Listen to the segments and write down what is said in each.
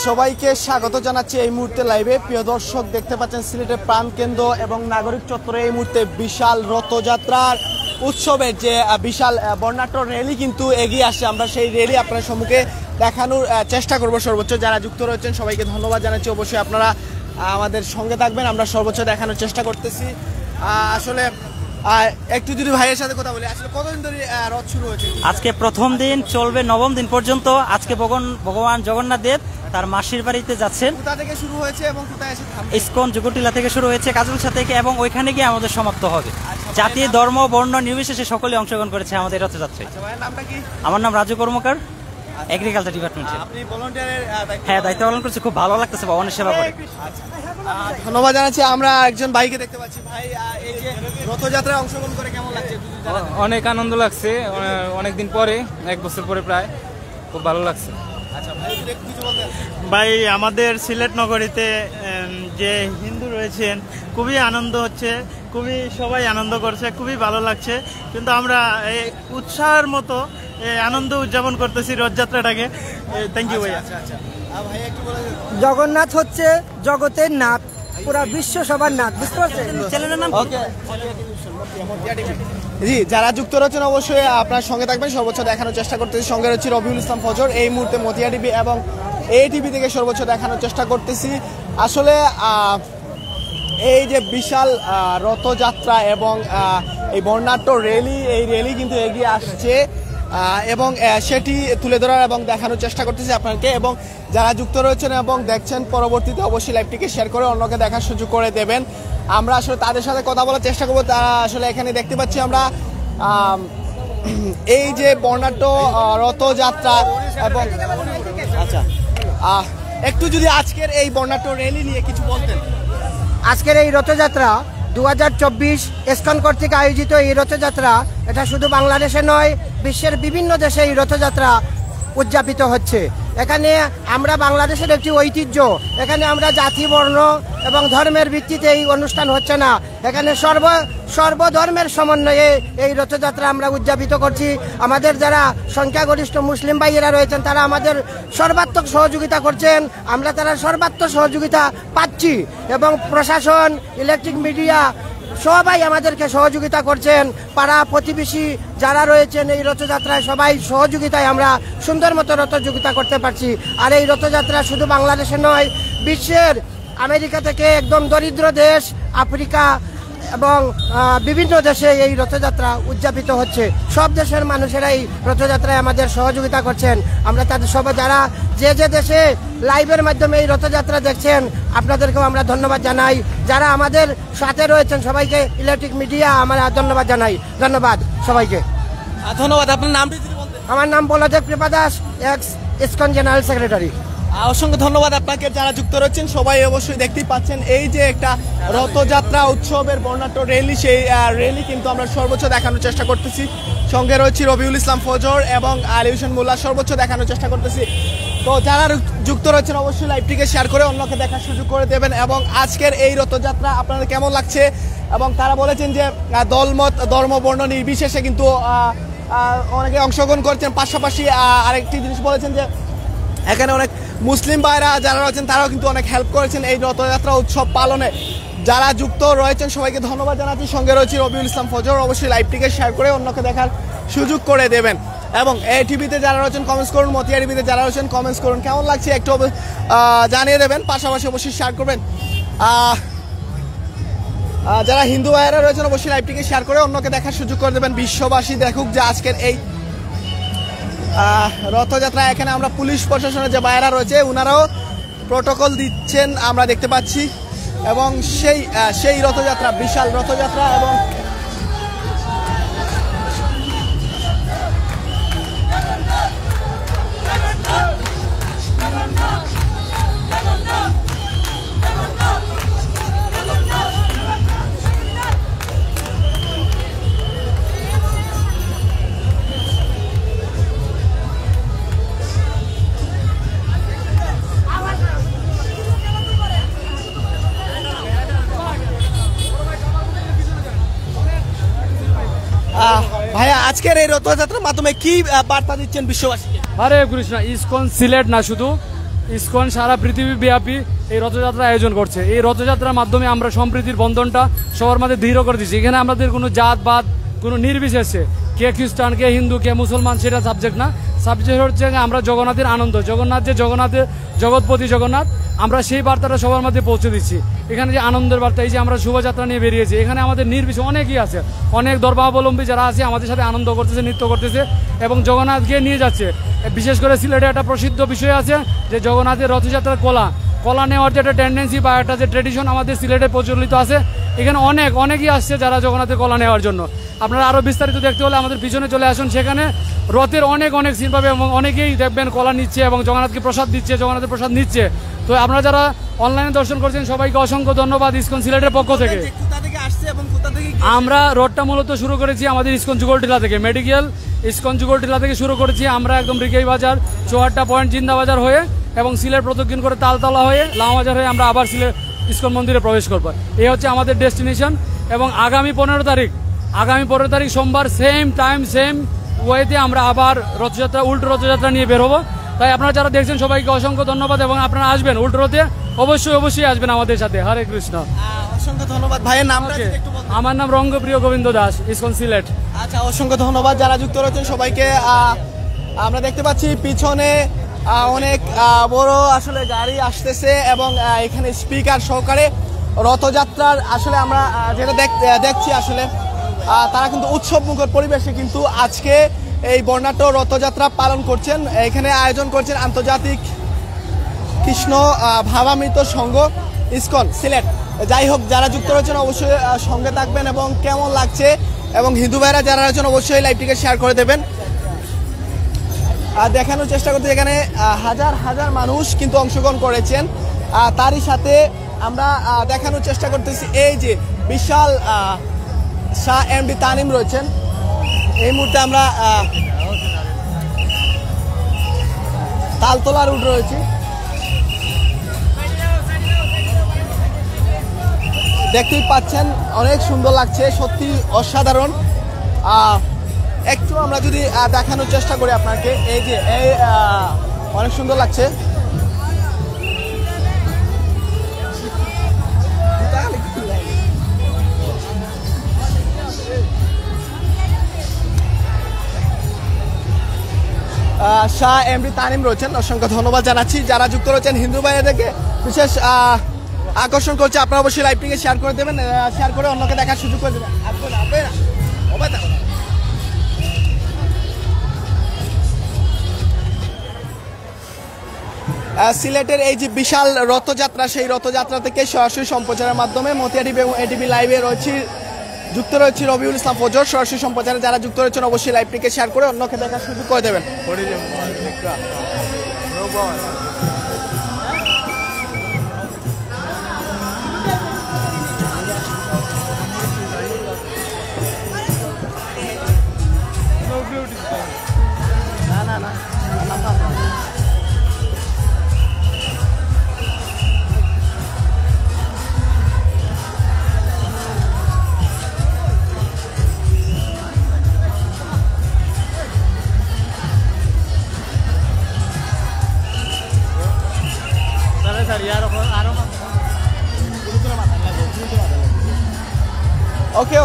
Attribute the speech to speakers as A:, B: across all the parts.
A: সবাইকে স্বাগত জানাচ্ছি এই মুহূর্তে লাইভে। প্রিয় দর্শক, দেখতে পাচ্ছেন সিলেটের প্রাণকেন্দ্র এবং নাগরিক চত্বরে এই মুহূর্তে বিশাল রথযাত্রার উৎসবের যে বিশাল বর্ণাঢ্য র্যালি কিন্তু এগিয়ে আসছে। আমরা সেই র্যালি আপনার সম্মুখে দেখানোর চেষ্টা করব সর্বোচ্চ। যারা যুক্ত রয়েছেন সবাইকে ধন্যবাদ জানাচ্ছি। অবশ্যই আপনারা আমাদের সঙ্গে থাকবেন, আমরা সর্বোচ্চ দেখানোর চেষ্টা করতেছি। আসলে একটু যদি ভাইয়ের সাথে কথা বলি, আসলে কতদিন ধরে রথ শুরু হয়েছে?
B: আজকে প্রথম দিন, চলবে নবম দিন পর্যন্ত। আজকে ভগবান জগন্নাথ দেব তার মাসির বাড়িতে যাচ্ছেন।
A: কোথা থেকে শুরু হয়েছে এবং কোথায় এসে থামবে?
B: ইসকন জুগুটিলা থেকে শুরু হয়েছে, কাজলসা থেকে, এবং ওইখানে গিয়ে আমাদের সমাপ্ত হবে। জাতি, ধর্ম, বর্ণ নির্বিশেষে সকলে অংশগ্রহণ করেছে আমাদের রথযাত্রায়।
A: ভাইয়ের নামটা কি?
B: আমার নাম রাজু কর্মকার, এগ্রিকালচার ডিপার্টমেন্টে।
A: আপনি ভলান্টিয়ারের
B: হ্যাঁ, দায়িত্ব পালন করছি। খুব ভালো লাগতেছে ভগবানের সেবা করে।
A: ধন্যবাদ জানাচ্ছি। আমরা একজন ভাইকে দেখতে পাচ্ছি। ভাই, এই যে রথযাত্রায় অংশগ্রহণ করে কেমন লাগছে?
C: অনেক আনন্দ লাগছে, অনেকদিন পরে, 1 বছর পরে প্রায়, খুব ভালো লাগছে।
D: ভাই, আমাদের সিলেট নগরীতে যে হিন্দু রয়েছেন খুবই আনন্দ হচ্ছে, খুবই সবাই আনন্দ করছে, খুবই ভালো লাগছে। কিন্তু আমরা এই উৎসাহের মতো আনন্দ উদযাপন করতেছি রথযাত্রাটাকে। থ্যাংক ইউ ভাইয়া।
E: জগন্নাথ হচ্ছে জগতের নাথ, পুরা বিশ্ব সবার নাথ, বুঝতে পারছেন?
B: চ্যানেলের নাম
A: জি, যারা যুক্ত রয়েছেন অবশ্যই আপনার সঙ্গে থাকবেন, সর্বোচ্চ দেখানোর চেষ্টা করতেছি। সঙ্গে রয়েছে রবিউল ইসলাম ফজর। এই মুহূর্তে মতিয়া টিভি এবং এই টিভি থেকে সর্বোচ্চ দেখানোর চেষ্টা করতেছি। আসলে এই যে বিশাল রথযাত্রা এবং এই বর্ণাঢ্য র্যালি, এই র্যালি কিন্তু এগিয়ে আসছে এবং সেটি তুলে ধরার এবং দেখানোর চেষ্টা করতেছি আপনাকে। এবং যারা যুক্ত রয়েছেন এবং দেখছেন, পরবর্তীতে অবশ্যই লাইভটিকে শেয়ার করে অন্যকে দেখার সুযোগ করে দেবেন। আমরা আসলে তাদের সাথে কথা বলার চেষ্টা করবো। তারা আসলে এখানে দেখতে পাচ্ছি আমরা এই যে বর্ণাঢ্য রথযাত্রা এবং আচ্ছা, একটু যদি আজকের এই বর্ণাঢ্য র্যালি নিয়ে কিছু বলতেন।
E: আজকের এই রথযাত্রা 2024 ইসকন কর্তৃক আয়োজিত এই রথযাত্রা, এটা শুধু বাংলাদেশে নয়, বিশ্বের বিভিন্ন দেশে এই রথযাত্রা উদযাপিত হচ্ছে। এখানে আমরা বাংলাদেশের একটি ঐতিহ্য, এখানে আমরা জাতি, বর্ণ এবং ধর্মের ভিত্তিতে এই অনুষ্ঠান হচ্ছে না। এখানে সর্বধর্মের সমন্বয়ে এই রথযাত্রা আমরা উদযাপিত করছি। আমাদের যারা সংখ্যাগরিষ্ঠ মুসলিম ভাইয়েরা রয়েছেন তারা আমাদের সর্বাত্মক সহযোগিতা করছেন, আমরা তারা সর্বাত্মক সহযোগিতা পাচ্ছি। এবং প্রশাসন, ইলেকট্রিক মিডিয়া সবাই আমাদেরকে সহযোগিতা করছেন। পাড়া প্রতিবেশী যারা রয়েছেন এই রথযাত্রায় সবাই সহযোগিতায় আমরা সুন্দর মতো রথযোগিতা করতে পারছি। আর এই রথযাত্রা শুধু বাংলাদেশে নয়, বিশ্বের আমেরিকা থেকে একদম দরিদ্র দেশ, আফ্রিকা এবং বিভিন্ন দেশে এই রথযাত্রা উদযাপিত হচ্ছে। সব দেশের মানুষেরা এই রথযাত্রায় আমাদের সহযোগিতা করছেন। আমরা তাদের সবাই যারা যে দেশে লাইভের মাধ্যমে এই রথযাত্রা দেখছেন আপনাদেরকেও আমরা ধন্যবাদ জানাই। যারা আমাদের সাথে রয়েছেন সবাইকে, ইলেকট্রিক মিডিয়া, আমরা ধন্যবাদ জানাই। ধন্যবাদ সবাইকে।
A: ধন্যবাদ। আপনার নাম?
E: আমার নাম বলদেব কৃপা Das, x ISKCON general secretary.
A: অসংখ্য ধন্যবাদ আপনাকে। যারা যুক্ত রয়েছেন সবাই অবশ্যই দেখতেই পাচ্ছেন এই যে একটা রথযাত্রা উৎসবের বর্ণাঢ্য র্যালি, সেই র্যালি কিন্তু আমরা সর্বোচ্চ দেখানোর চেষ্টা করতেছি। সঙ্গে রয়েছে রবিউল ইসলাম ফজর এবং আলী হোসেন মোল্লা, সর্বোচ্চ দেখানোর চেষ্টা করতেছি। তো যারা যুক্ত রয়েছেন অবশ্যই লাইভটিকে শেয়ার করে অন্যকে দেখার সুযোগ করে দেবেন। এবং আজকের এই রথযাত্রা আপনাদের কেমন লাগছে? এবং তারা বলেছেন যে দলমত, ধর্ম, বর্ণ নির্বিশেষে কিন্তু অনেকে অংশগ্রহণ করছেন। পাশাপাশি আরেকটি জিনিস বলেছেন যে এখানে অনেক মুসলিম ভাইরা যারা রয়েছেন তারাও কিন্তু অনেক হেল্প করেছেন এই রথযাত্রা উৎসব পালনে। যারা যুক্ত রয়েছেন সবাইকে ধন্যবাদ জানাচ্ছি। সঙ্গে রয়েছে রবিউল ইসলাম ফজর। অবশ্যই লাইভটিকে শেয়ার করে অন্যকে দেখার সুযোগ করে দেবেন। এবং এই টিভিতে যারা রয়েছেন কমেন্টস করুন, মতিয়া টিভিতে যারা রয়েছেন কমেন্টস করুন, কেমন লাগছে একটু জানিয়ে দেবেন। পাশাপাশি অবশ্যই শেয়ার করবেন। যারা হিন্দু ভাইয়েরা রয়েছেন অবশ্যই লাইভটিকে শেয়ার করে অন্যকে দেখার সুযোগ করে দেবেন। বিশ্ববাসী দেখুক যে আজকের এই রথযাত্রা। এখানে আমরা পুলিশ প্রশাসনের যে ভাইয়েরা রয়েছে ওনারাও প্রোটোকল দিচ্ছেন আমরা দেখতে পাচ্ছি। এবং সেই রথযাত্রা, বিশাল রথযাত্রা এবং আজকের এই রথযাত্রার মাধ্যমে কি বার্তা দিচ্ছেন বিশ্ববাসীকে?
F: হরে কৃষ্ণ। ইসকন সিলেট না শুধু, ইসকন সারা পৃথিবী ব্যাপী এই রথযাত্রা আয়োজন করছে। এই রথযাত্রার মাধ্যমে আমরা সম্প্রীতির বন্ধনটা সবার মাঝে দৃঢ় করে দিচ্ছি। এখানে আমাদের কোনো জাতবাদ কোনো নির্বিশেষে কে খ্রিস্টান কে হিন্দু কে মুসলমান সেটা সাবজেক্ট না। সাবজেক্ট হচ্ছে আমরা জগন্নাথের আনন্দ, জগন্নাথের জগৎপতি জগন্নাথ, আমরা সেই বার্তাটা সবার মধ্যে পৌঁছে দিচ্ছি। এখানে যে আনন্দের বার্তা, এই যে আমরা শোভাযাত্রা নিয়ে বেরিয়েছি, এখানে আমাদের নির্বিশেষে অনেকেই আছে, অনেক ধর্মাবলম্বী যারা আছে আমাদের সাথে আনন্দ করতেছে, নৃত্য করতেছে এবং জগন্নাথকে নিয়ে যাচ্ছে। বিশেষ করে সিলেটে একটা প্রসিদ্ধ বিষয় আছে যে জগন্নাথের রথযাত্রার কলা নেওয়ার যে একটা টেন্ডেন্সি বা একটা যে ট্রেডিশন আমাদের সিলেটে প্রচলিত আছে। এখানে অনেকেই আসছে যারা জগন্নাথের কলা নেওয়ার জন্য। আপনারা আরও বিস্তারিত দেখতে হলে আমাদের পিছনে চলে আসুন, সেখানে রথের অনেক সিন পাবে এবং অনেকেই দেখবেন কলা নিচ্ছে এবং জগন্নাথকে প্রসাদ দিচ্ছে, জগন্নাথের প্রসাদ নিচ্ছে। তো আপনারা যারা অনলাইনে দর্শন করছেন সবাইকে অসংখ্য ধন্যবাদ ইসকন সিলেটের পক্ষ থেকে। আমরা রথটা মূলত শুরু করেছি আমাদের ইসকন যুগলটিলা থেকে, মেডিকেল ইসকন যুগলটিলা থেকে শুরু করেছি। আমরা একদম রিকেই বাজার, চৌহাট্টা পয়েন্ট, জিন্দা বাজার হয়ে এবং সিলেট প্রদক্ষিণ করে তালতলা হয়ে লামাবাজার হয়ে আমরা আবার সিলেট ইসকন মন্দিরে প্রবেশ করব। এই হচ্ছে আমাদের ডেস্টিনেশন। এবং আগামী 15 তারিখ সোমবার সেম টাইম সেম ওয়েতে আমরা আবার উল্টো রথযাত্রা নিয়ে বের হবো। তাই আপনারা যারা দেখছেন সবাইকে অসংখ্য ধন্যবাদ এবং আপনারা আসবেন উল্টো রথে, অবশ্যই আসবেন আমাদের সাথে। হরে কৃষ্ণ।
A: অসংখ্য ধন্যবাদ ভাইয়ের নামটা একটু বলুন।
F: আমার নাম রঙ্গপ্রিয় গোবিন্দ দাস, ইসকন সিলেট।
A: আচ্ছা, অসংখ্য ধন্যবাদ যারা যুক্ত রয়েছেন সবাইকে। আমরা দেখতে পাচ্ছি পিছনে অনেক বড় আসলে গাড়ি আসতেছে এবং এখানে স্পিকার সহকারে রথযাত্রার আসলে আমরা যেটা দেখছি আসলে তারা কিন্তু উৎসব মুখর পরিবেশে কিন্তু আজকে এই বর্ণাঢ্য রথযাত্রা পালন করছেন। এখানে আয়োজন করছেন আন্তর্জাতিক কৃষ্ণ ভাবামৃত সংঘ ইসকন সিলেট। যাই হোক, যারা যুক্ত রয়েছেন অবশ্যই সঙ্গে থাকবেন এবং কেমন লাগছে এবং হিন্দু ভাইরা যারা রয়েছেন অবশ্যই লাইভটিকে শেয়ার করে দেবেন। দেখানোর চেষ্টা করতে এখানে হাজার মানুষ কিন্তু অংশগ্রহণ করেছেন। তারই সাথে আমরা দেখানোর চেষ্টা করতেছি এই যে বিশাল শাহ এমডি তানিম রয়েছেন। এই মুহূর্তে আমরা তালতলা রুট রয়েছি। দেখতেই পাচ্ছেন অনেক সুন্দর লাগছে, সত্যি অসাধারণ। একটু আমরা যদি দেখানোর চেষ্টা করি আপনাকে, এই যে অনেক সুন্দর লাগছে। শাহ এমডি তানিম রয়েছেন, অসংখ্য ধন্যবাদ জানাচ্ছি। যারা যুক্ত রয়েছেন হিন্দু ভাইদেরকে বিশেষ আকর্ষণ করছে, আপনারা অবশ্যই লাইভটিকে শেয়ার করে দেবেন, শেয়ার করে অন্যকে দেখার সুযোগ করে দেবেন। সিলেটের এই যে বিশাল রথযাত্রা, সেই রথযাত্রা থেকে সরাসরি সম্প্রচারের মাধ্যমে মতিয়া টিভি এবং এটিভি লাইভে যুক্ত রয়েছে রবিউল ইসলাম ফজর। সরাসরি সম্প্রচারে যারা যুক্ত রয়েছেন অবশ্যই লাইভটিকে শেয়ার করে অন্যকে দেখার সুযোগ করে দেবেন।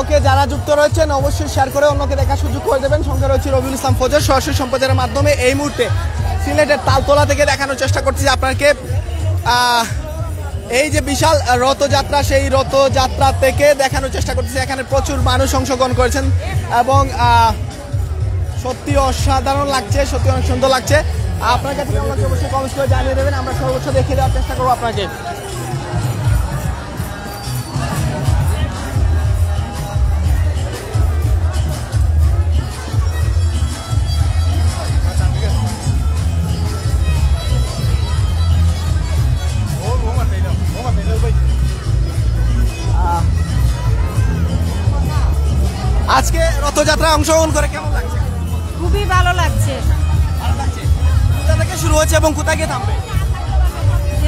A: ওকে, যারা যুক্ত রয়েছেন অবশ্যই শেয়ার করে অন্যকে দেখার সুযোগ করে দেবেন। সঙ্গে রয়েছে রবিউল ইসলাম ফজর। সরাসরি সম্প্রচারের মাধ্যমে এই মুহূর্তে সিলেটের তালতলা থেকে দেখানোর চেষ্টা করছি আপনাকে এই যে বিশাল রথযাত্রা, সেই রথযাত্রা থেকে দেখানোর চেষ্টা করতেছি। এখানে প্রচুর মানুষ অংশগ্রহণ করেছেন এবং সত্যি অসাধারণ লাগছে, সত্যি অনেক সুন্দর লাগছে। আপনার কাছে কেমন লাগছে অবশ্যই কমেন্ট করে জানিয়ে দেবেন, আমরা সর্বোচ্চ দেখিয়ে দেওয়ার চেষ্টা করবো আপনাকে। আজকে রথযাত্রায় অংশগ্রহণ করে কেমন লাগছে?
G: খুবই ভালো লাগছে।
A: কোথা থেকে শুরু হচ্ছে এবং কোথায় গিয়ে থামবে?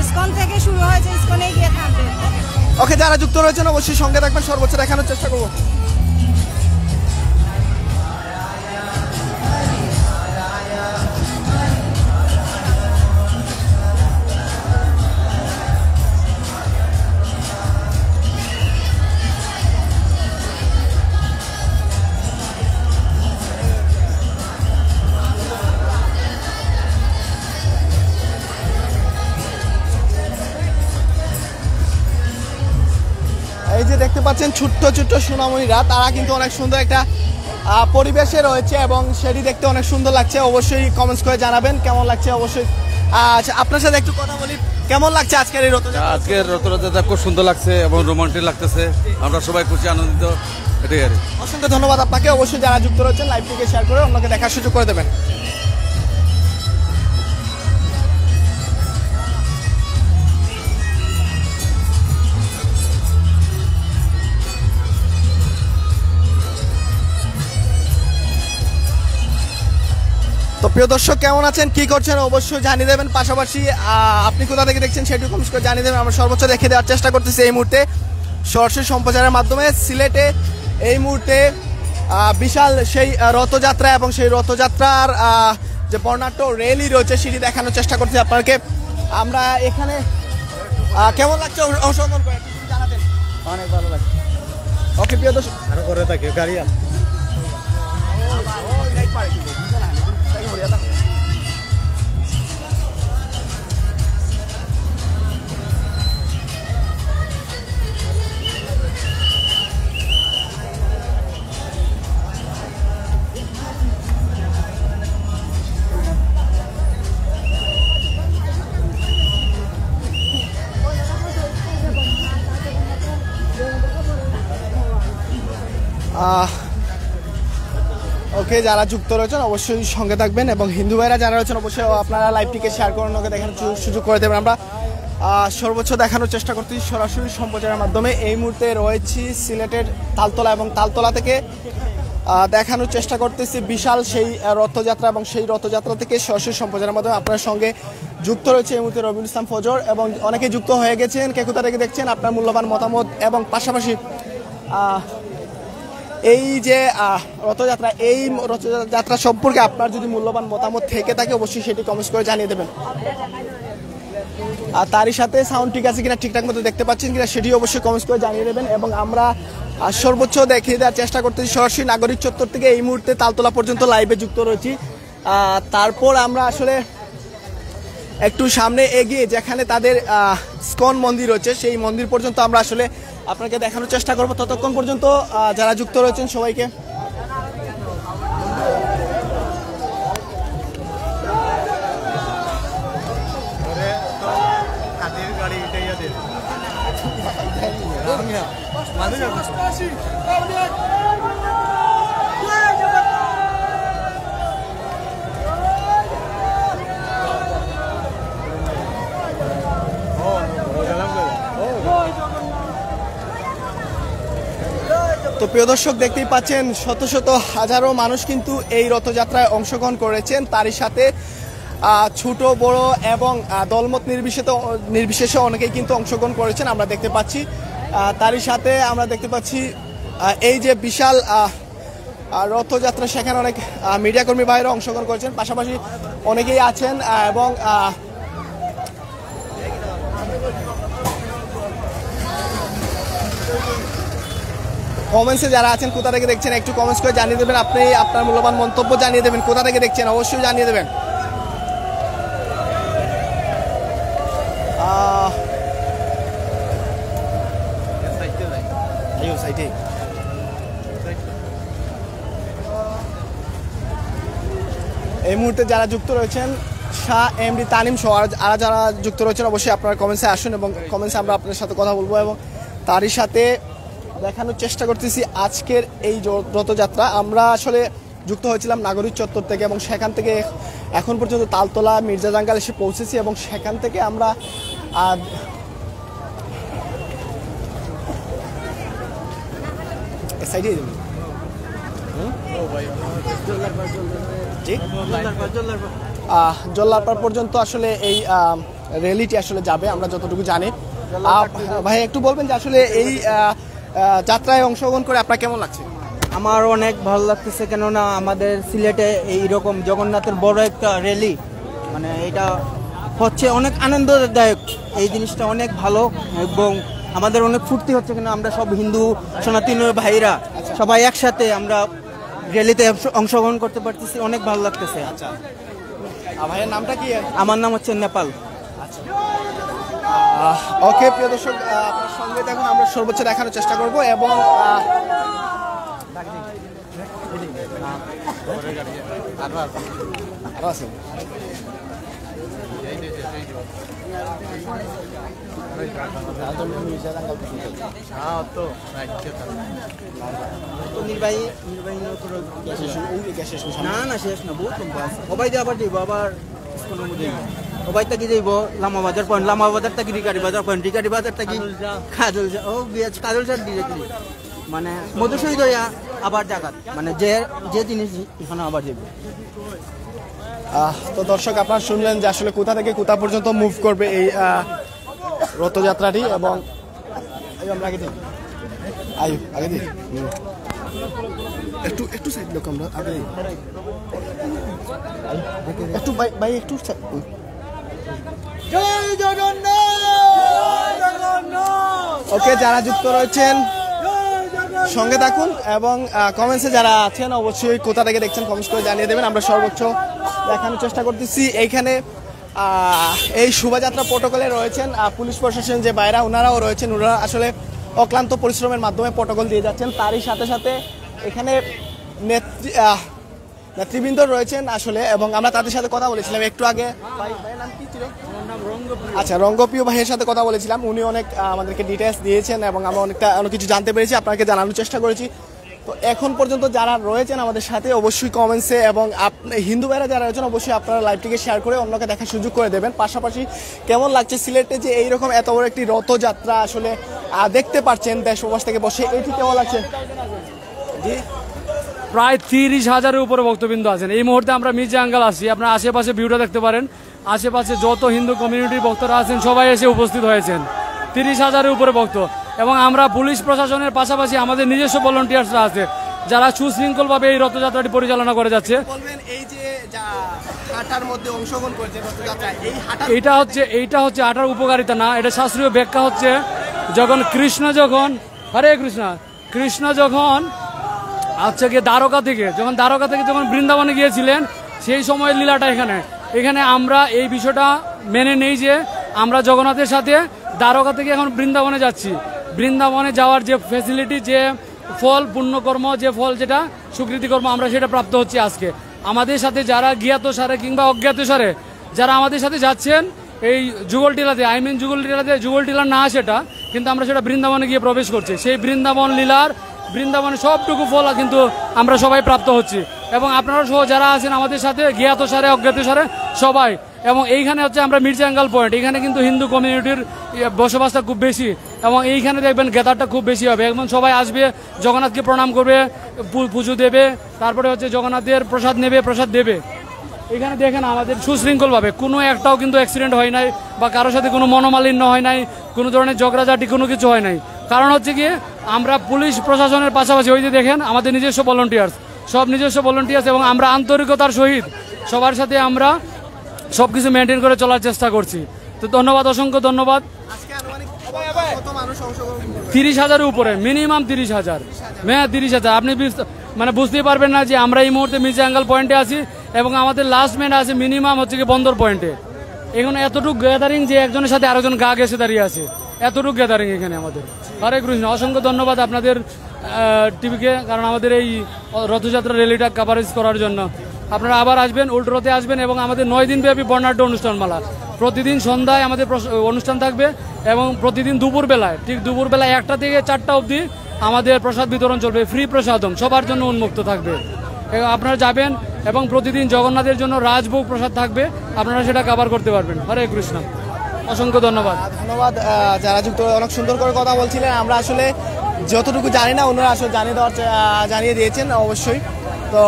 G: ইসকন থেকে শুরু হয়েছে, ইসকনে গিয়ে থামবে।
A: ওকে, যারা যুক্ত রয়েছেন অবশ্যই সঙ্গে থাকবেন, সর্বোচ্চ দেখানোর চেষ্টা করবো। পাচ্ছেন ছোট্ট ছোট্ট সোনামণিরা, তারা কিন্তু অনেক সুন্দর একটা পরিবেশে রয়েছে এবং সেটি দেখতে অনেক সুন্দর লাগছে। অবশ্যই কমেন্টস করে জানাবেন কেমন লাগছে। অবশ্যই আচ্ছা, আপনার সাথে একটু কথা বলি, কেমন লাগছে আজকের এই রথযাত্রা?
H: আজকের রথযাত্রা খুব সুন্দর লাগছে এবং রোমান্টিক লাগতেছে, আমরা সবাই খুশি আনন্দিত, এটাই আর কি।
A: অসংখ্য ধন্যবাদ আপনাকে। অবশ্যই যারা যুক্ত রয়েছেন লাইভটিকে শেয়ার করে অন্যকে দেখার সুযোগ করে দেবেন। তো প্রিয় দর্শক কেমন আছেন, কি করছেন অবশ্যই জানিয়ে দেবেন। পাশাপাশি আপনি কোথা থেকে দেখছেন সেটি কমেন্টস করে জানিয়ে দেবেন। আমরা সর্বোচ্চ দেখে দেওয়ার চেষ্টা করতেছি এই মুহূর্তে সরাসরি সম্প্রচারের মাধ্যমে সিলেটে এই মুহূর্তে বিশাল সেই রথযাত্রা এবং সেই রথযাত্রার যে বর্ণাঢ্য র্যালি রয়েছে সেটি দেখানোর চেষ্টা করছি আপনাকে। আমরা এখানে কেমন লাগছে অংশগ্রহণ করে একটু জানাবেন।
H: অনেক ভালো লাগছে।
A: ওকে প্রিয় দর্শক,
H: আরো করে থাকে গাড়ি
A: ওকে, যারা যুক্ত রয়েছেন অবশ্যই সঙ্গে থাকবেন এবং হিন্দু ভাইরা যারা রয়েছেন অবশ্যই আপনারা লাইভটিকে শেয়ার করে ওকে দেখানোর সুযোগ করে দেবেন। আমরা সর্বোচ্চ দেখানোর চেষ্টা করতেছি সরাসরি সম্প্রচারের মাধ্যমে। এই মুহূর্তে রয়েছি সিলেটের তালতলা এবং তালতলা থেকে দেখানোর চেষ্টা করতেছি বিশাল সেই রথযাত্রা এবং সেই রথযাত্রা থেকে সরাসরি সম্প্রচারের মাধ্যমে আপনার সঙ্গে যুক্ত রয়েছে এই মুহূর্তে রবিউল ইসলাম ফজর এবং অনেকে যুক্ত হয়ে গেছেন। কে কোথা থেকে দেখছেন আপনার মূল্যবান মতামত এবং পাশাপাশি এই যে রথযাত্রা, এই রথযাত্রা সম্পর্কে আপনার যদি মূল্যবান মতামত থেকে থাকে অবশ্যই সেটি কমেন্টস করে জানিয়ে দেবেন। আর তারই সাথে সাউন্ড ঠিক আছে কিনা, ঠিকঠাক মতো দেখতে পাচ্ছেন কিনা সেটি অবশ্যই কমেন্টস করে জানিয়ে দেবেন। এবং আমরা সর্বোচ্চ দেখিয়ে দেওয়ার চেষ্টা করতেছি সরাসরি নাগরিক চত্বর থেকে এই মুহূর্তে তালতলা পর্যন্ত লাইভে যুক্ত রয়েছি। তারপর আমরা আসলে একটু সামনে এগিয়ে যেখানে তাদের ইসকন মন্দির রয়েছে সেই মন্দির পর্যন্ত আমরা আসলে আপনাকে দেখানোর চেষ্টা করবো। ততক্ষণ পর্যন্ত যারা যুক্ত রয়েছেন সবাইকে তো প্রিয় দর্শক দেখতেই পাচ্ছেন শত শত হাজারো মানুষ কিন্তু এই রথযাত্রায় অংশগ্রহণ করেছেন। তারই সাথে ছোট বড় এবং দলমত নির্বিশেষে অনেকেই কিন্তু অংশগ্রহণ করেছেন আমরা দেখতে পাচ্ছি। তারই সাথে আমরা দেখতে পাচ্ছি এই যে বিশাল রথযাত্রা সেখানে অনেক মিডিয়া কর্মী ভাইরা অংশগ্রহণ করেছেন, পাশাপাশি অনেকেই আছেন এবং কমেন্টসে যারা আছেন কোথা থেকে দেখছেন একটু কমেন্টস করে জানিয়ে দেবেন। আপনি আপনার মূল্যবান মন্তব্য জানিয়ে দেবেন, কোথা থেকে দেখছেন অবশ্যই জানিয়ে দেবেন। এই মুহূর্তে যারা যুক্ত রয়েছেন শাহ এমডি তানিম সহ আর যারা যুক্ত রয়েছেন অবশ্যই আপনারা কমেন্টসে আসুন এবং কমেন্টসে আমরা আপনার সাথে কথা বলবো এবং তারই সাথে দেখানোর চেষ্টা করতেছি আজকের এই রথযাত্রা। আমরা আসলে যুক্ত হয়েছিলাম নাগরিক চত্বর থেকে এবং সেখান থেকে এখন পর্যন্ত তালতলা মির্জা জাঙ্গাল এসে পৌঁছেছি এবং সেখান থেকে আমরা জল্লারপাড় পর্যন্ত আসলে এই র্যালিটি আসলে যাবে আমরা যতটুকু জানি। ভাই একটু বলবেন যে আসলে এই যাত্রায় অংশগ্রহণ করে আপনার কেমন লাগছে?
E: আমার অনেক ভালো লাগতেছে, কেননা আমাদের সিলেটে এইরকম জগন্নাথের বড় একটা র্যালি মানে এটা হচ্ছে অনেক আনন্দদায়ক। এই জিনিসটা অনেক ভালো এবং আমাদের অনেক ফুর্তি হচ্ছে, কেন আমরা সব হিন্দু সনাতনী ভাইরা সবাই একসাথে আমরা র্যালিতে অংশগ্রহণ করতে পারতেছি, অনেক ভালো লাগতেছে।
A: আচ্ছা, ভাইয়ের নামটা কি?
E: আমার নাম হচ্ছে নেপাল।
A: ওকে প্রিয় দর্শক, আপনার সঙ্গে দেখুন, আমরা সর্বোচ্চ দেখানোর চেষ্টা করব এবং আরো আছে।
E: না শেষ না, বহুত লম্বা আছে। সবাই দিয়ে আবার যাইব, আবার ইস্কনের মধ্যে সবাই থাকি যাইব লামা বাজার পয়েন্ট, লামা বাজার থাকি রিকারি বাজার পয়েন্ট, রিকারি বাজার থাকি কাজল কাজল মানে মধুসূদন হইয়া আবার জায়গা, মানে যে জিনিস এখানে আবার যাইব।
A: তো দর্শক, আপনারা শুনলেন যে আসলে কোথা থেকে কোথা পর্যন্ত মুভ করবে এই রথযাত্রাটি এবং আমরা আগে দিই আগে দিই একটু সাইড লোক, আমরা আগে একটু ভাই একটু ওকে, যারা যুক্ত রয়েছেন সঙ্গে থাকুন এবং কমেন্টসে যারা আছেন অবশ্যই কোথা থেকে দেখছেন কমেন্টস করে জানিয়ে দেবেন। আমরা সর্বোচ্চ দেখানোর চেষ্টা করতেছি। এইখানে এই শোভাযাত্রা প্রটোকলে রয়েছেন পুলিশ প্রশাসন যে বাইরা, ওনারাও রয়েছেন। ওনারা আসলে অক্লান্ত পরিশ্রমের মাধ্যমে প্রটোকল দিয়ে যাচ্ছেন। তারই সাথে সাথে এখানে নেতৃবৃন্দ রয়েছেন আসলে, এবং আমরা তাদের সাথে কথা বলেছিলাম একটু আগে। ভাইয়ের নাম কি ছিল? আচ্ছা, রঙ্গপ্রিয় ভাইয়ের সাথে কথা বলেছিলাম। উনি অনেক আমাদেরকে ডিটেলস দিয়েছেন এবং আমরা অনেক কিছু জানতে পেরেছি, আপনাকে জানানোর চেষ্টা করেছি। তো এখন পর্যন্ত যারা রয়েছেন আমাদের সাথে অবশ্যই কমেন্টসে, এবং হিন্দু ভাইরা যারা রয়েছেন অবশ্যই আপনারা লাইভটিকে শেয়ার করে অন্যকে দেখার সুযোগ করে দেবেন। পাশাপাশি কেমন লাগছে সিলেটে যে এইরকম এত বড় একটি রথযাত্রা আসলে দেখতে পাচ্ছেন দেশ প্রবাস থেকে বসে, এটি কেমন লাগছে? জি,
F: প্রায় 30,000-এর উপরে ভক্তবৃন্দ আছেন। এই মুহূর্তে আমরা মির্জা আঙ্গাল আছি, আপনার আশেপাশে ভিউটা দেখতে পারেন। আশেপাশে যত হিন্দু কমিউনিটির ভক্তরা আছেন সবাই এসে উপস্থিত হয়েছেন। 30,000-এর উপরে ভক্ত, এবং আমরা পুলিশ প্রশাসনের পাশাপাশি আমাদের নিজস্ব ভলান্টিয়ার্সরা আছে যারা সুশৃঙ্খলভাবে এই রথযাত্রাটি পরিচালনা করে যাচ্ছে।
A: এই যে হাঁটার মধ্যে অংশগ্রহণ করছে রথযাত্রা,
F: এইটা হচ্ছে হাঁটার উপকারিতা না, এটা শাস্ত্রীয় ব্যাখ্যা হচ্ছে যখন কৃষ্ণ যখন আচ্ছা গিয়ে দ্বারকা থেকে যখন বৃন্দাবনে গিয়েছিলেন সেই সময়ের লীলাটা এখানে আমরা এই বিষয়টা মেনে নেই যে আমরা জগন্নাথের সাথে দ্বারকা থেকে এখন বৃন্দাবনে যাচ্ছি। বৃন্দাবনে যাওয়ার যে ফ্যাসিলিটি, যে ফল, পুণ্যকর্ম, যে ফল, যেটা স্বীকৃতিকর্ম, আমরা সেটা প্রাপ্ত হচ্ছি আজকে। আমাদের সাথে যারা জ্ঞাতসারে কিংবা অজ্ঞাতসারে যারা আমাদের সাথে যাচ্ছেন এই যুগলটিলাতে, যুগল টিলার না সেটা, কিন্তু আমরা সেটা বৃন্দাবনে গিয়ে প্রবেশ করছি। সেই বৃন্দাবন লীলার, বৃন্দাবনে সবটুকু ফল কিন্তু আমরা সবাই প্রাপ্ত হচ্ছি। এবং আপনারা সহ যারা আছেন আমাদের সাথে জ্ঞাতসারে অজ্ঞাতসারে সবাই, এবং এইখানে হচ্ছে আমরা মির্জা আঙ্গাল পয়েন্ট, এখানে কিন্তু হিন্দু কমিউনিটির বসবাসটা খুব বেশি, এবং এইখানে দেখবেন গ্যাদারটা খুব বেশি হবে। এবং সবাই আসবে, জগন্নাথকে প্রণাম করবে, পুজো দেবে, তারপরে হচ্ছে জগন্নাথের প্রসাদ নেবে, প্রসাদ দেবে। এখানে দেখেন আমাদের সুশৃঙ্খলভাবে কোনো একটাও কিন্তু অ্যাক্সিডেন্ট হয় নাই, বা কারোর সাথে কোনো মনোমালিন্য হয় নাই, কোনো ধরনের ঝগড়াঝাটি কোনো কিছু হয় নাই। কারণ হচ্ছে কি, আমরা পুলিশ প্রশাসনের পাশাপাশি ওই যে দেখেন আমাদের নিজস্ব ভলান্টিয়ার্স, সব নিজস্ব ভলান্টিয়ার্স, এবং আমরা আন্তরিকতার সহিত সবার সাথে আমরা সব কিছু মেনটেন করে চলার চেষ্টা করছি। তো ধন্যবাদ, অসংখ্য ধন্যবাদ। 30,000-এর উপরে, মিনিমাম 30,000, 30,000। আপনি মানে বুঝতেই পারবেন না যে আমরা এই মুহূর্তে মির্জা আঙ্গাল পয়েন্টে আছি, এবং আমাদের লাস্ট মেন আছে মিনিমাম হচ্ছে কি বন্দর পয়েন্টে। এখানে এতটুকু গ্যাদারিং যে একজনের সাথে আরেকজন গা ঘেঁষে দাঁড়িয়ে আছে, এতটুকু গ্যাদারিং এখানে আমাদের। হরে কৃষ্ণ, অসংখ্য ধন্যবাদ আপনাদের টিভিকে, কারণ আমাদের এই রথযাত্রা র্যালিটা কভারেজ করার জন্য। আপনারা আবার আসবেন, উল্টো রথে আসবেন, এবং আমাদের 9 দিনব্যাপী বর্ণাঢ্য অনুষ্ঠানমালা। প্রতিদিন সন্ধ্যায় আমাদের অনুষ্ঠান থাকবে, এবং প্রতিদিন দুপুরবেলায়, ঠিক দুপুরবেলায় 1টা থেকে 4টা অবধি আমাদের প্রসাদ বিতরণ চলবে, ফ্রি প্রসাদম, সবার জন্য উন্মুক্ত থাকবে। আপনারা যাবেন, এবং প্রতিদিন জগন্নাথের জন্য রাজভোগ প্রসাদ থাকবে, আপনারা সেটা কভার করতে পারবেন। হরে কৃষ্ণ, অসংখ্য ধন্যবাদ।
A: যারা যুক্ত, অনেক সুন্দর করে কথা বলছিলেন। আমরা আসলে যতটুকু জানি না ওনারা আসলে জানিয়ে দিয়েছেন অবশ্যই। তো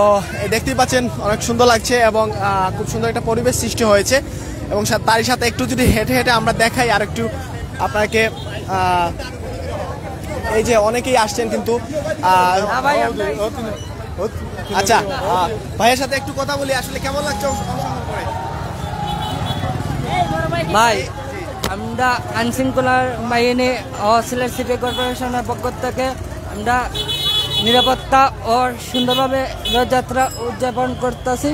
A: দেখতেই পাচ্ছেন অনেক সুন্দর লাগছে, এবং খুব সুন্দর একটা পরিবেশ সৃষ্টি হয়েছে। এবং তারই সাথে একটু যদি হেঁটে হেঁটে আমরা দেখাই আর একটু আপনাকে, এই যে অনেকেই আসছেন কিন্তু। আচ্ছা, ভাইয়ের সাথে একটু কথা বলি, আসলে কেমন লাগছে অংশগ্রহণ করে?
I: ভাই, আমরা আইনশৃঙ্খলার বাহিনী ও সিলেট সিটি কর্পোরেশনের পক্ষ থেকে আমরা নিরাপত্তা ও সুন্দরভাবে রথযাত্রা উদযাপন করতেছি।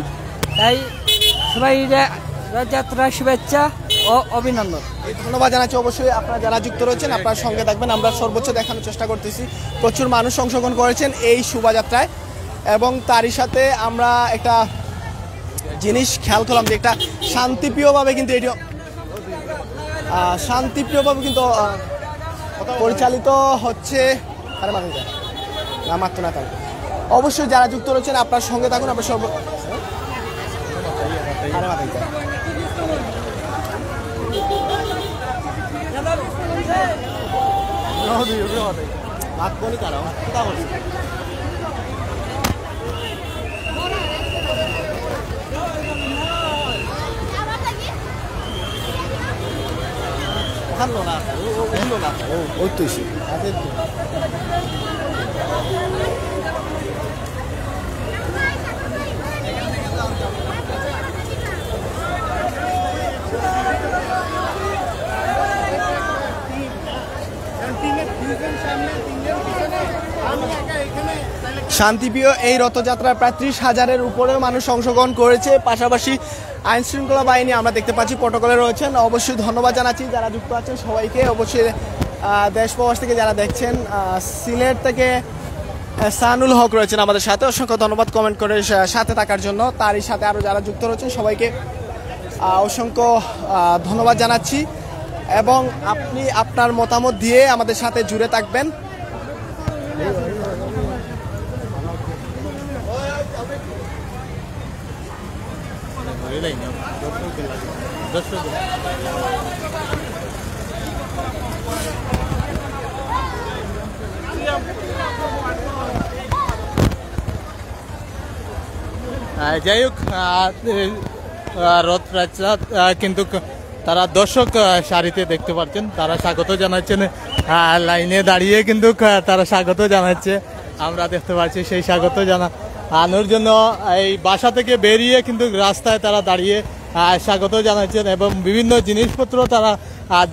I: তাই সবাই রথযাত্রার শুভেচ্ছা ও ও অভিনন্দন।
A: ধন্যবাদ জানাচ্ছি। অবশ্যই আপনারা যারা যুক্ত রয়েছেন আপনার সঙ্গে থাকবেন, আমরা সর্বোচ্চ দেখানোর চেষ্টা করতেছি। প্রচুর মানুষ অংশগ্রহণ করেছেন এই শোভাযাত্রায় এবং তারই সাথে আমরা একটা জিনিস খেয়াল করলাম যে একটা শান্তিপ্রিয়ভাবে কিন্তু এটি পরিচালিত হচ্ছে। অবশ্যই যারা যুক্ত রয়েছেন আপনার সঙ্গে থাকুন, আমরা শান্তিপ্রিয় এই রথযাত্রায় প্রায় 30,000-এর উপরেও মানুষ অংশগ্রহণ করেছে। পাশাপাশি আইন শৃঙ্খলা বাহিনী আমরা দেখতে পাচ্ছি প্রটোকলে রয়েছেন। অবশ্যই ধন্যবাদ জানাচ্ছি যারা যুক্ত আছেন সবাইকে। অবশ্যই দেশ প্রবাস থেকে যারা দেখছেন, সিলেট থেকে সানুল হক রয়েছেন আমাদের সাথে, অসংখ্য ধন্যবাদ কমেন্ট করে সাথে থাকার জন্য। তারই সাথে আরও যারা যুক্ত রয়েছেন সবাইকে অসংখ্য ধন্যবাদ জানাচ্ছি এবং আপনি আপনার মতামত দিয়ে আমাদের সাথে জুড়ে থাকবেন।
D: যাই হোক, রথযাত্রা কিন্তু তারা দর্শক সারিতে দেখতে পাচ্ছেন, তারা স্বাগত জানাচ্ছেন, লাইনে দাঁড়িয়ে কিন্তু তারা স্বাগত জানাচ্ছে। আমরা দেখতে পাচ্ছি সেই স্বাগত জানানোর জন্য এই বাসা থেকে বেরিয়ে কিন্তু রাস্তায় তারা দাঁড়িয়ে স্বাগত জানাচ্ছেন এবং বিভিন্ন জিনিসপত্র তারা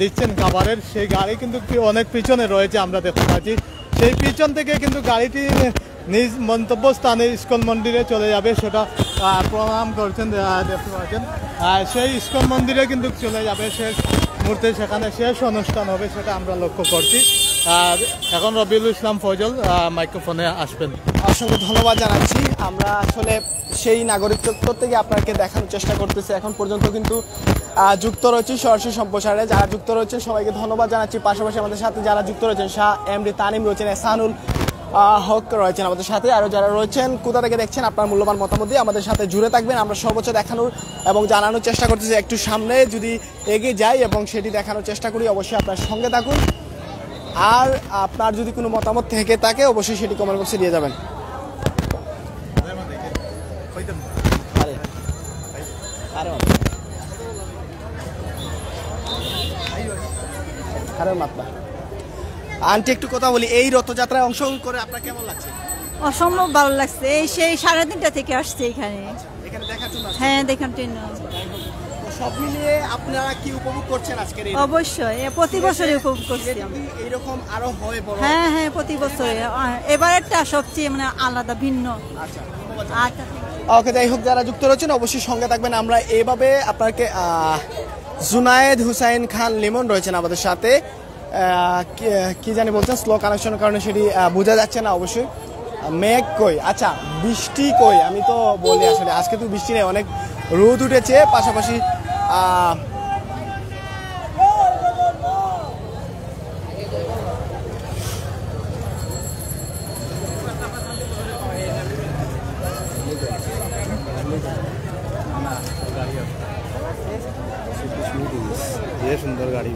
D: দিচ্ছেন খাবারের। সেই গাড়ি কিন্তু অনেক পিছনে রয়েছে, আমরা দেখতে পাচ্ছি। সেই পিছন থেকে কিন্তু গাড়িটি নিজ মন্তব্যস্থানে ইস্কন মন্দিরে চলে যাবে, সেটা প্রণাম করছেন দেখতে পাচ্ছেন। সেই ইস্কন মন্দিরে কিন্তু চলে যাবে শেষ মুহূর্তে, সেখানে শেষ অনুষ্ঠান হবে, সেটা আমরা লক্ষ্য করছি। আর এখন রবিউল ইসলাম ফজল মাইক্রোফোনে আসবেন।
A: অসংখ্য ধন্যবাদ জানাচ্ছি। আমরা আসলে সেই নাগরিক চত্বর থেকে আপনাকে দেখানোর চেষ্টা করতেছি। এখন পর্যন্ত কিন্তু যুক্ত রয়েছে সরাসরি সম্প্রচারে। যারা যুক্ত রয়েছেন সবাইকে ধন্যবাদ জানাচ্ছি। পাশাপাশি আমাদের সাথে যারা যুক্ত রয়েছেন, শাহ এমডি তানিম রয়েছেন, এহসানুল হক রয়েছেন আমাদের সাথে, আরও যারা রয়েছেন কোথা থেকে দেখছেন আপনার মূল্যবান মতামত দিয়ে আমাদের সাথে জুড়ে থাকবেন। আমরা সর্বোচ্চ দেখানোর এবং জানানোর চেষ্টা করতেছি। একটু সামনে যদি এগিয়ে যাই এবং সেটি দেখানোর চেষ্টা করি, অবশ্যই আপনার সঙ্গে থাকুন। আর আপনার যদি কোনো মতামত থেকে থাকে অবশ্যই সেটি কমেন্ট বক্সে দিয়ে যাবেন। আন্টি একটু কথা বলি, এই রথযাত্রায় অংশগ্রহণ করে আপনার কেমন লাগছে?
G: অসম্ভব ভালো লাগছে। এই সেই 3:30 থেকে আসছে এখানে।
A: এখানে দেখার জন্য?
G: হ্যাঁ, দেখার জন্য।
A: সব মিলিয়ে আপনারা কি উপভোগ করছেন আজকের এই?
G: অবশ্যই, প্রতি বছরই উপভোগ করছি।
A: এইরকম আরো হয় বড়?
G: হ্যাঁ হ্যাঁ, প্রতি বছরে। এবারেরটা সবচেয়ে মানে আলাদা, ভিন্ন। আচ্ছা,
A: ওকে, যাই হোক, যারা যুক্ত রয়েছেন অবশ্যই সঙ্গে থাকবেন। আমরা এভাবে আপনাকে জুনায়েদ হুসাইন খান লিমন রয়েছেন আমাদের সাথে, কি জানি বলছেন, স্লো কানেকশনের কারণে সেটি বোঝা যাচ্ছে না। অবশ্যই মেঘ কই, আচ্ছা বৃষ্টি কই, আমি তো বলি আসলে আজকে তো বৃষ্টি নেই, অনেক রোদ উঠেছে। পাশাপাশি সুন্দর গাড়ি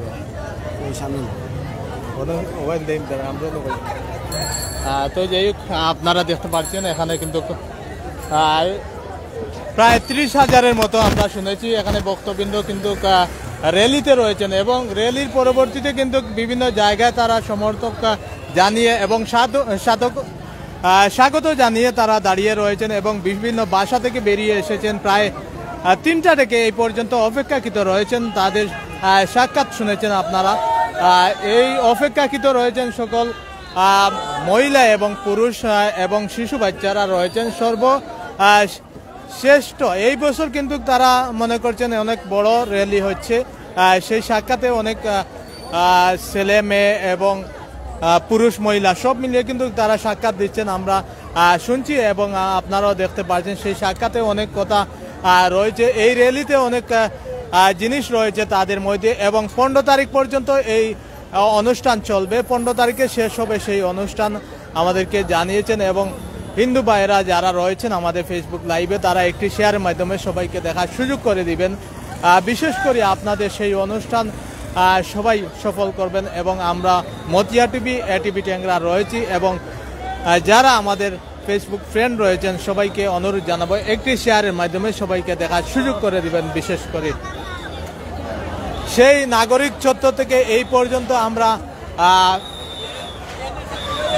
D: তো যাই হোক, আপনারা দেখতে পাচ্ছেন এখানে কিন্তু প্রায় 30,000-এর মতো আমরা শুনেছি এখানে বক্তবৃন্দ কিন্তু র্যালিতে রয়েছেন এবং র্যালির পরবর্তীতে কিন্তু বিভিন্ন জায়গায় তারা সমর্থক জানিয়ে এবং স্বাগত জানিয়ে তারা দাঁড়িয়ে রয়েছেন এবং বিভিন্ন বাসা থেকে বেরিয়ে এসেছেন। প্রায় 3টা থেকে এই পর্যন্ত অপেক্ষাকৃত রয়েছেন, তাদের সাক্ষাৎ শুনেছেন আপনারা। এই অপেক্ষাকৃত রয়েছেন সকল মহিলা এবং পুরুষ এবং শিশু বাচ্চারা রয়েছেন সর্বশ্রেষ্ঠ। এই বছর কিন্তু তারা মনে করছেন অনেক বড় র্যালি হচ্ছে
A: সেই সাক্ষাতে অনেক ছেলে মেয়ে এবং পুরুষ মহিলা সব মিলিয়ে কিন্তু তারা সাক্ষাৎ দিচ্ছেন আমরা শুনছি এবং আপনারাও দেখতে পাচ্ছেন সেই সাক্ষাতে অনেক কথা রয়েছে। এই র্যালিতে অনেক জিনিস রয়েছে তাদের মধ্যে এবং 15 তারিখ পর্যন্ত এই অনুষ্ঠান চলবে। 15 তারিখে শেষ হবে সেই অনুষ্ঠান আমাদেরকে জানিয়েছেন এবং হিন্দু ভাইয়েরা যারা রয়েছেন আমাদের ফেসবুক লাইভে তারা একটি শেয়ারের মাধ্যমে সবাইকে দেখার সুযোগ করে দিবেন। বিশেষ করে আপনাদের সেই অনুষ্ঠান সবাই সফল করবেন এবং আমরা মতিয়া টিভি এটিভি ট্যাংরা রয়েছি এবং যারা আমাদের ফেসবুক ফ্রেন্ড রয়েছেন সবাইকে অনুরোধ জানাবো একটি শেয়ারের মাধ্যমে সবাইকে দেখার সুযোগ করে দিবেন। বিশেষ করে সেই নাগরিক চত্বর থেকে এই পর্যন্ত আমরা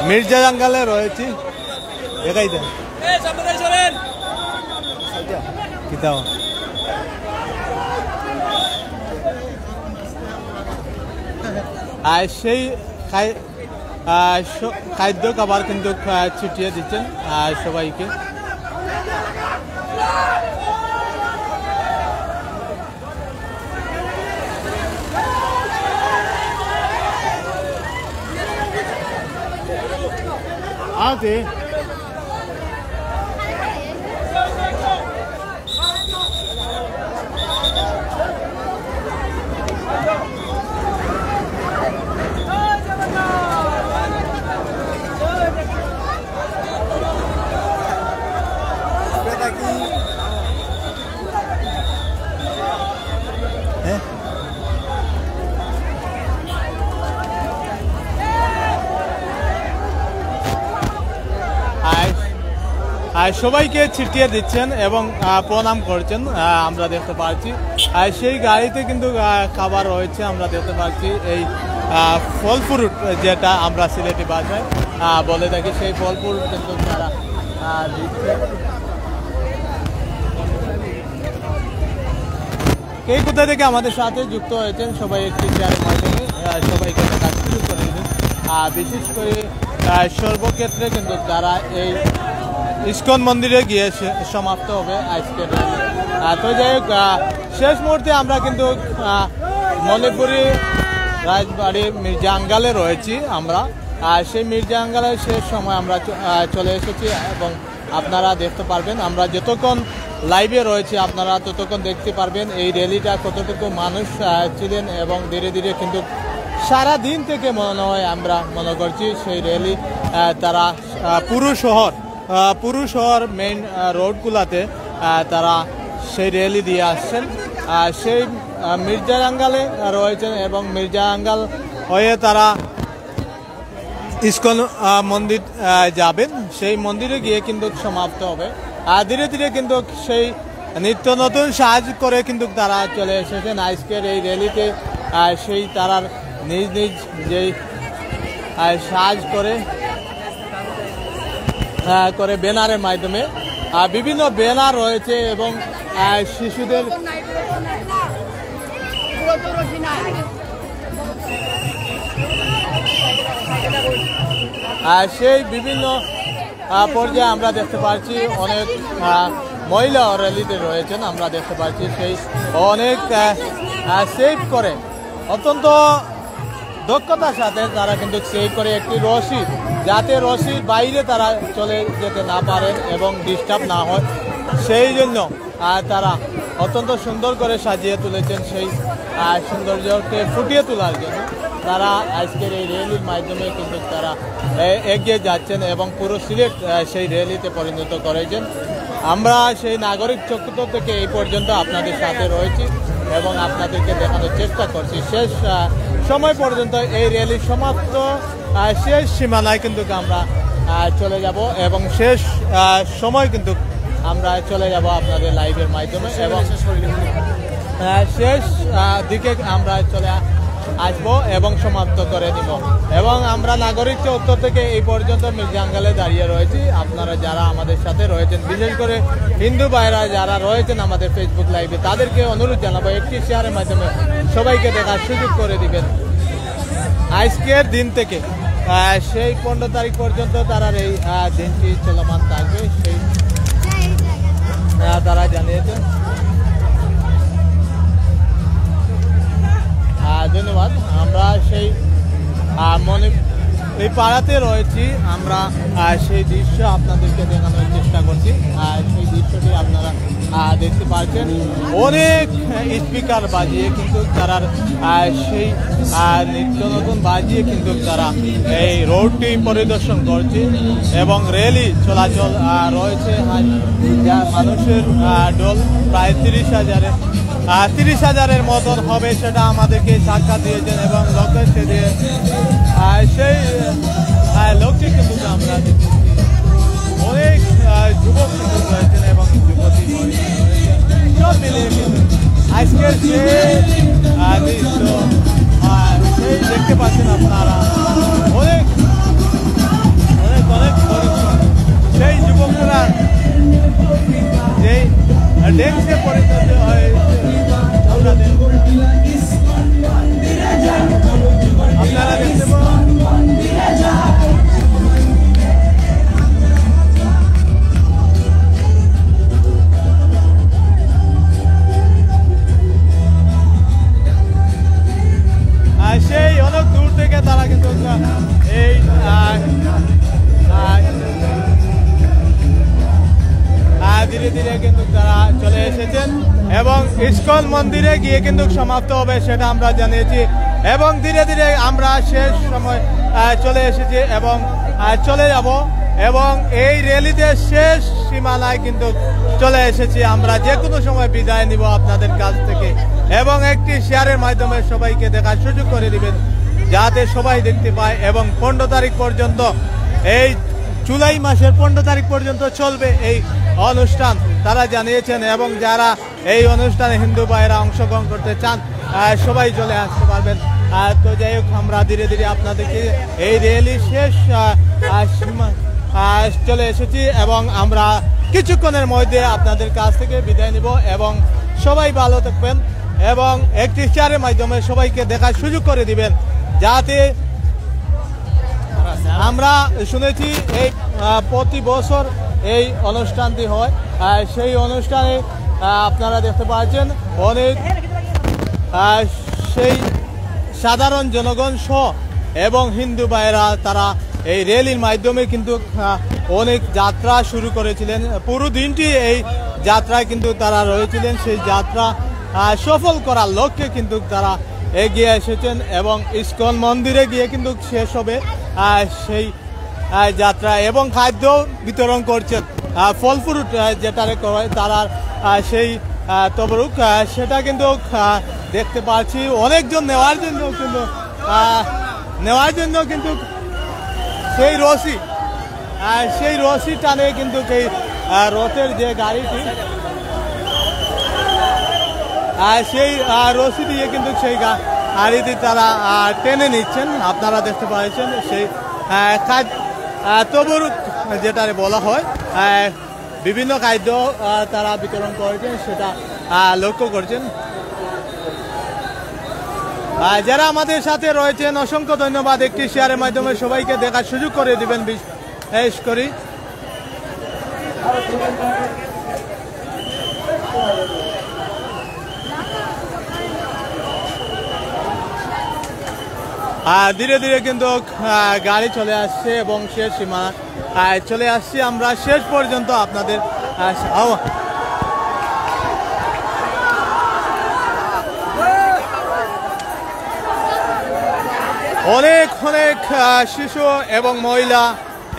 A: মির্জা জাঙ্গালে রয়েছি। দেখাই দেন সেই খাদ্য খাবার কিন্তু ছিটিয়ে দিচ্ছেন সবাইকে। আগে সবাইকে ছিটিয়ে দিচ্ছেন এবং প্রণাম করছেন আমরা দেখতে পাচ্ছি। সেই গাড়িতে কিন্তু খাবার রয়েছে আমরা দেখতে পাচ্ছি। এই ফল ফ্রুট যেটা আমরা সিলেটি ভাষায় বলে থাকি সেই ফল ফ্রুট কিন্তু তারা দিচ্ছে। কে কোথা থেকে আমাদের সাথে যুক্ত হয়েছেন সবাই একটি শেয়ারের মাধ্যমে সবাইকে দেখার সুযোগ করে দিবেন। বিশেষ করে সর্বক্ষেত্রে কিন্তু তারা এই ইস্কন মন্দিরে গিয়ে সমাপ্ত হবে আজকের। তো যাই হোক শেষ মুহূর্তে আমরা কিন্তু মণিপুরি রাজবাড়ি মির্জা আঙ্গালে রয়েছি আমরা। সেই মির্জা আঙ্গালের শেষ সময় আমরা চলে এসেছি এবং আপনারা দেখতে পারবেন আমরা যতক্ষণ লাইভে রয়েছি আপনারা ততক্ষণ দেখতে পারবেন এই র্যালিটা কতটুকু মানুষ ছিলেন এবং ধীরে ধীরে কিন্তু সারা দিন থেকে মনে হয় আমরা মনে করছি সেই র্যালি তারা পুরো শহর মেইন রোডগুলোতে তারা সেই র্যালি দিয়ে আসছেন। সেই মির্জা আঙ্গালে রয়েছেন এবং মির্জা আঙ্গাল হয়ে তারা ইস্কন মন্দির যাবেন। সেই মন্দিরে গিয়ে কিন্তু সমাপ্ত হবে। ধীরে ধীরে কিন্তু সেই নিত্য নতুন সাজ করে কিন্তু তারা চলে এসেছেন আজকের এই র্যালিতে। সেই তারার নিজ নিজ যেই সাজ করে ব্যানারের মাধ্যমে বিভিন্ন ব্যানার রয়েছে এবং শিশুদের সেই বিভিন্ন পর্যায়ে আমরা দেখতে পাচ্ছি অনেক মহিলা র্যালিতে রয়েছেন আমরা দেখতে পাচ্ছি। সেই অনেক সেভ করে অত্যন্ত দক্ষতার সাথে তারা কিন্তু সেভ করে একটি রশি যাতে রশির বাইরে তারা চলে যেতে না পারেন এবং ডিস্টার্ব না হয় সেই জন্য তারা অত্যন্ত সুন্দর করে সাজিয়ে তুলেছেন। সেই সৌন্দর্যকে ফুটিয়ে তোলার জন্য তারা আজকের এই র্যালির মাধ্যমে কিন্তু তারা এগিয়ে যাচ্ছেন এবং পুরো সিলেট সেই র্যালিতে পরিণত করেছেন। আমরা সেই নাগরিক চক্র থেকে এই পর্যন্ত আপনাদের সাথে রয়েছি এবং আপনাদেরকে দেখানোর চেষ্টা করছি। শেষ সময় পর্যন্ত এই র্যালি সমাপ্ত শেষ সীমানায় কিন্তু আমরা চলে যাব এবং শেষ সময় কিন্তু আমরা চলে যাব আপনাদের লাইভের মাধ্যমে এবং শেষ দিকে আমরা চলে আসবো এবং সমাপ্ত করে দিব। এবং আমরা নাগরিক চত্বর থেকে এই পর্যন্ত মির্জা আঙ্গালে দাঁড়িয়ে রয়েছি। আপনারা যারা আমাদের সাথে রয়েছেন বিশেষ করে হিন্দু ভাইরা যারা রয়েছেন আমাদের ফেসবুক লাইভে তাদেরকে অনুরোধ জানাবো একটি শেয়ারের মাধ্যমে সবাইকে দেখার সুযোগ করে দিবেন। আজকের দিন থেকে সেই 15 তারিখ পর্যন্ত তারা এই দিনটি চলমান থাকবে সেই তারা জানিয়েছেন। ধন্যবাদ। আমরা সেই মনে এই পাড়াতে রয়েছি, আমরা সেই দৃশ্য আপনাদেরকে দেখানোর চেষ্টা করছি। সেই দৃশ্যটি আপনারা দেখতে পাচ্ছেন, অনেক স্পিকার বাজিয়ে কিন্তু তারা সেই নিত্য নতুন বাজিয়ে কিন্তু তারা এই রোডটি পরিদর্শন করছে এবং র্যালি চলাচল রয়েছে। মানুষের ঢল প্রায় 30,000-এর মতন হবে, সেটা আমাদেরকে সাক্ষাৎ দিয়েছেন এবং লোকেশে দিয়ে সেই লোকটি কিন্তু আমরা দেখেছি। অনেক যুবক কিন্তু রয়েছেন এবং যুবতী সব মিলিয়ে কিন্তু আজকের যে দৃশ্য সেই দেখতে পাচ্ছেন আপনারা, অনেক অনেক অনেক পরিশ্রম সেই যুবকরা যেই ডেস্কে পরিণত হয়েছে। আপনারা দেখতে পাবেন সেই অনেক দূর থেকে তারা কিন্তু এই ধীরে ধীরে কিন্তু তারা চলে এসেছেন এবং ইস্কন মন্দিরে গিয়ে কিন্তু সমাপ্ত হবে সেটা আমরা জানিয়েছি এবং ধীরে ধীরে আমরা শেষ সময় চলে এসেছি এবং চলে যাব এবং এই র্যালিতে শেষ সীমানায় কিন্তু চলে এসেছি। আমরা যে কোনো সময় বিদায় নিব আপনাদের কাছ থেকে এবং একটি শেয়ারের মাধ্যমে সবাইকে দেখার সুযোগ করে দিবেন যাতে সবাই দেখতে পায় এবং 15 তারিখ পর্যন্ত, এই জুলাই মাসের 15 তারিখ পর্যন্ত চলবে এই অনুষ্ঠান তারা জানিয়েছেন এবং যারা এই অনুষ্ঠানে হিন্দু ভাইয়েরা অংশগ্রহণ করতে চান সবাই চলে আসতে পারবেন। তো যাই হোক, আমরা ধীরে ধীরে আপনাদেরকে এই র্যালি শেষ চলে এসেছি এবং আমরা কিছুক্ষণের মধ্যে আপনাদের কাছ থেকে বিদায় নিব এবং সবাই ভালো থাকবেন এবং একটি শেয়ারের মাধ্যমে সবাইকে দেখার সুযোগ করে দিবেন যাতে আমরা শুনেছি এই প্রতি বছর এই অনুষ্ঠানটি হয়। সেই অনুষ্ঠানে আপনারা দেখতে পাচ্ছেন অনেক সেই সাধারণ জনগণ সহ এবং হিন্দু ভাইয়েরা তারা এই র্যালির মাধ্যমে কিন্তু অনেক যাত্রা শুরু করেছিলেন। পুরো দিনটি এই যাত্রায় কিন্তু তারা রয়েছিলেন, সেই যাত্রা সফল করার লক্ষ্যে কিন্তু তারা এগিয়ে এসেছেন এবং ইস্কন মন্দিরে গিয়ে কিন্তু শেষ হবে সেই যাত্রা এবং খাদ্য বিতরণ করছেন, ফল ফ্রুট যেটারে করে তারা সেই তবরুক সেটা কিন্তু দেখতে পাচ্ছি। অনেকজন নেওয়ার জন্য কিন্তু সেই রশি টানে কিন্তু এই রথের যে গাড়িটি সেই রশি দিয়ে কিন্তু সেই গাড়িটি তারা টেনে নিচ্ছেন। আপনারা দেখতে পাচ্ছেন সেই তবরুক যেটারে বলা হয়, বিভিন্ন খাদ্য তারা বিতরণ করেছেন সেটা লক্ষ্য করছেন। যারা আমাদের সাথে রয়েছেন অসংখ্য ধন্যবাদ। একটি শেয়ারের মাধ্যমে সবাইকে দেখার সুযোগ করে দিবেন বিশেষ করে। ধীরে ধীরে কিন্তু গাড়ি চলে আসছে এবং শেষ সীমানা চলে আসছি আমরা শেষ পর্যন্ত আপনাদের অনেক অনেক শিশু এবং মহিলা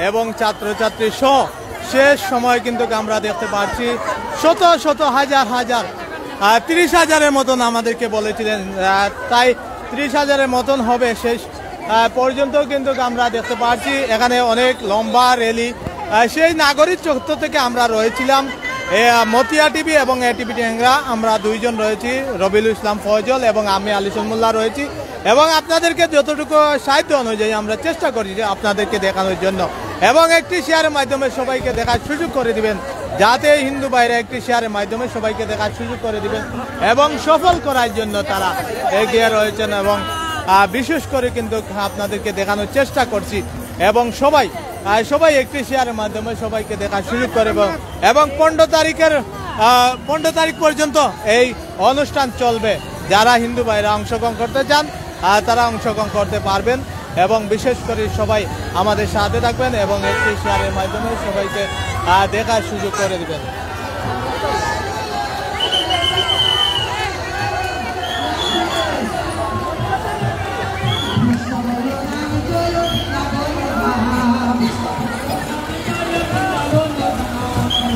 A: এবং ছাত্রছাত্রী সহ শেষ সময় কিন্তু আমরা দেখতে পাচ্ছি শত শত হাজার 30,000-এর মতন আমাদেরকে বলেছিলেন, তাই 30,000-এর মতন হবে শেষ পর্যন্ত কিন্তু আমরা দেখতে পাচ্ছি এখানে অনেক লম্বা র্যালি। সেই নাগরিক চত্বর থেকে আমরা রয়েছিলাম মতিয়া টিভি এবং এটিভি ট্যাংরা, আমরা দুইজন রয়েছি, রবিউল ইসলাম ফয়জল এবং আমি আলিসুল মোল্লা রয়েছি এবং আপনাদেরকে যতটুকু সাহিত্য অনুযায়ী আমরা চেষ্টা করি যে আপনাদেরকে দেখানোর জন্য এবং একটি শেয়ারের মাধ্যমে সবাইকে দেখার সুযোগ করে দিবেন যাতে হিন্দু ভাইরা একটি শেয়ারের মাধ্যমে সবাইকে দেখার সুযোগ করে দিবেন এবং সফল করার জন্য তারা এগিয়ে রয়েছেন এবং বিশেষ করে কিন্তু আপনাদেরকে দেখানোর চেষ্টা করছি এবং সবাই একটি শেয়ারের মাধ্যমে সবাইকে দেখার সুযোগ করে এবং 15 তারিখ পর্যন্ত এই অনুষ্ঠান চলবে। যারা হিন্দু ভাইরা অংশগ্রহণ করতে চান তারা অংশগ্রহণ করতে পারবেন এবং বিশেষ করে সবাই আমাদের সাথে থাকবেন এবং একটি শেয়ারের মাধ্যমে সবাইকে দেখার সুযোগ করে দিবেন।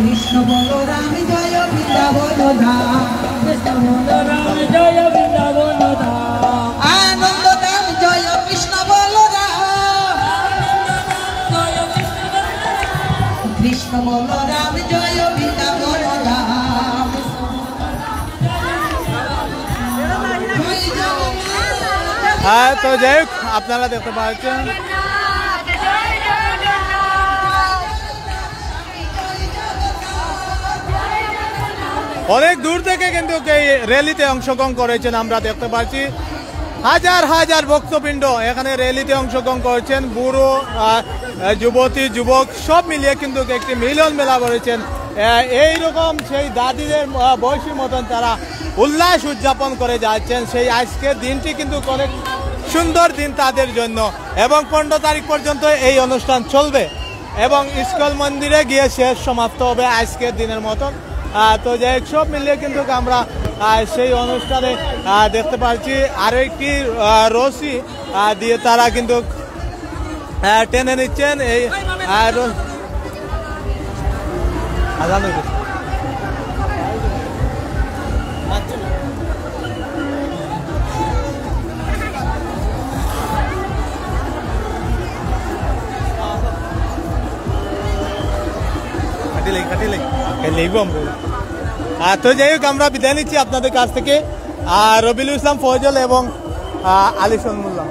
J: কৃষ্ণ বলরাম জয় বৃন্দাবন ধাম, কৃষ্ণ বলরাম জয় বৃন্দাবন ধাম, আনন্দ ধাম জয় কৃষ্ণ বলরাম, কৃষ্ণ বলরাম জয় বৃন্দাবন ধাম।
A: তো যাই হোক, আপনারা দেখতে পাচ্ছেন অনেক দূর থেকে কিন্তু এই র্যালিতে অংশগ্রহণ করেছেন। আমরা দেখতে পাচ্ছি হাজার হাজার ভক্তবৃন্দ এখানে র্যালিতে অংশগ্রহণ করেছেন। বুড়ো, যুবতী, যুবক সব মিলিয়ে কিন্তু একটি মিলন মেলা করেছেন। এইরকম সেই দাদিদের বয়সী মতন তারা উল্লাস উদযাপন করে যাচ্ছেন। সেই আজকের দিনটি কিন্তু অনেক সুন্দর দিন তাদের জন্য এবং 15 তারিখ পর্যন্ত এই অনুষ্ঠান চলবে এবং ইস্কন মন্দিরে গিয়ে শেষ সমাপ্ত হবে আজকের দিনের মতন। তো যাই হোক, সব মিলিয়ে কিন্তু আমরা সেই অনুষ্ঠানে দেখতে পাচ্ছি আরো একটি রশি দিয়ে তারা কিন্তু টেনে নিচ্ছেন। এই তো যাই হোক, আমরা বিদায় নিচ্ছি আপনাদের কাছ থেকে। রবিউল ইসলাম ফয়জল এবং আলী সলমুল্লাহ।